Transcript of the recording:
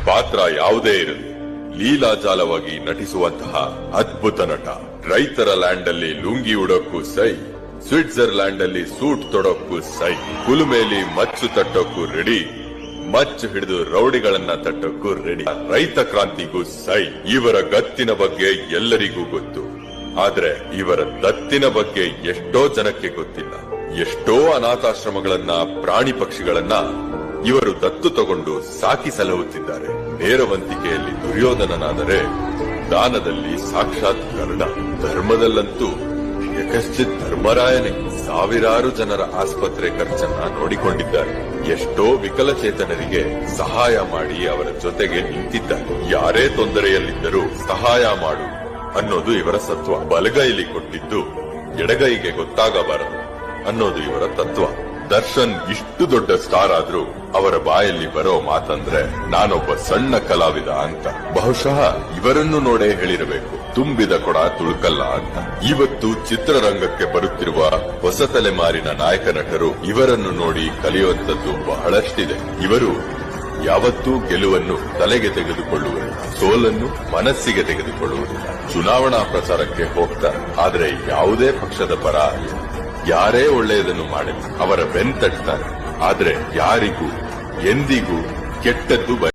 ಪಾತ್ರ ಯಾವುದೇ ಇರಲಿ ಲೀಲಾಜಾಲವಾಗಿ ನಟಿಸುವಂತಹ ಅದ್ಭುತ ನಟ. ರೈತರ ಲ್ಯಾಂಡ್ ಅಲ್ಲಿ ಲುಂಗಿ ಉಡೋಕ್ಕೂ ಸೈ, ಸ್ವಿಟ್ಜರ್ಲ್ಯಾಂಡ್ ಅಲ್ಲಿ ಸೂಟ್ ತೊಡೋಕ್ಕೂ ಸೈ, ಕುಲುಮೇಲಿ ಮಚ್ಚು ತಟ್ಟೋಕ್ಕೂ ರೆಡಿ, ಮಚ್ಚು ಹಿಡಿದು ರೌಡಿಗಳನ್ನ ತಟ್ಟೋಕ್ಕೂ ರೆಡಿ. ರೈತ ಕ್ರಾಂತಿಗೂ ಸೈ. ಇವರ ಗತ್ತಿನ ಬಗ್ಗೆ ಎಲ್ಲರಿಗೂ ಗೊತ್ತು, ಆದ್ರೆ ಇವರ ದತ್ತಿನ ಬಗ್ಗೆ ಎಷ್ಟೋ ಜನಕ್ಕೆ ಗೊತ್ತಿಲ್ಲ. ಎಷ್ಟೋ ಅನಾಥಾಶ್ರಮಗಳನ್ನ, ಪ್ರಾಣಿ ಪಕ್ಷಿಗಳನ್ನ ಇವರು ದತ್ತು ತಗೊಂಡು ಸಾಕಿ ಸಲಹುತ್ತಿದ್ದಾರೆ. ನೇರವಂತಿಕೆಯಲ್ಲಿ ದುರ್ಯೋಧನನಾದರೆ ದಾನದಲ್ಲಿ ಸಾಕ್ಷಾತ್ ಕರ್ಣ, ಧರ್ಮದಲ್ಲಂತೂ ಯಕಶ್ಚಿತ್ ಧರ್ಮರಾಯನೇ. ಸಾವಿರಾರು ಜನರ ಆಸ್ಪತ್ರೆ ಖರ್ಚನ್ನ ನೋಡಿಕೊಂಡಿದ್ದಾರೆ. ಎಷ್ಟೋ ವಿಕಲಚೇತನರಿಗೆ ಸಹಾಯ ಮಾಡಿ ಅವರ ಜೊತೆಗೆ ನಿಂತಿದ್ದಾರೆ. ಯಾರೇ ತೊಂದರೆಯಲ್ಲಿದ್ದರೂ ಸಹಾಯ ಮಾಡು ಅನ್ನೋದು ಇವರ ಸತ್ವ. ಬಲಗೈಲಿ ಕೊಟ್ಟಿದ್ದು ಎಡಗೈಗೆ ಗೊತ್ತಾಗಬಾರದು ಅನ್ನೋದು ಇವರ ತತ್ವ. ದರ್ಶನ್ ಇಷ್ಟು ದೊಡ್ಡ ಸ್ಟಾರ್ ಆದ್ರೂ ಅವರ ಬಾಯಲ್ಲಿ ಬರೋ ಮಾತಂದ್ರೆ ನಾನೊಬ್ಬ ಸಣ್ಣ ಕಲಾವಿದ ಅಂತ. ಬಹುಶಃ ಇವರನ್ನು ನೋಡೇ ಹೇಳಿರಬೇಕು, ತುಂಬಿದ ಕೊಡ ತುಳುಕಲ್ಲ ಅಂತ. ಇವತ್ತು ಚಿತ್ರರಂಗಕ್ಕೆ ಬರುತ್ತಿರುವ ಹೊಸ ತಲೆಮಾರಿನ ನಾಯಕ ನಟರು ಇವರನ್ನು ನೋಡಿ ಕಲಿಯುವಂತದ್ದು ಬಹಳಷ್ಟಿದೆ. ಇವರು ಯಾವತ್ತೂ ಗೆಲುವನ್ನು ತಲೆಗೆ ತೆಗೆದುಕೊಳ್ಳುವುದಿಲ್ಲ, ಸೋಲನ್ನು ಮನಸ್ಸಿಗೆ ತೆಗೆದುಕೊಳ್ಳುವುದಿಲ್ಲ. ಚುನಾವಣಾ ಪ್ರಚಾರಕ್ಕೆ ಹೋಗ್ತಾರೆ, ಆದ್ರೆ ಯಾವುದೇ ಪಕ್ಷದ ಪರ ಯಾರೇ ಒಳ್ಳೆಯದನ್ನು ಮಾಡಲಿ ಅವರ ಬೆನ್ ತಟ್ತಾರೆ. ಆದ್ರೆ ಯಾರಿಗೂ ಎಂದಿಗೂ ಕೆಟ್ಟದ್ದು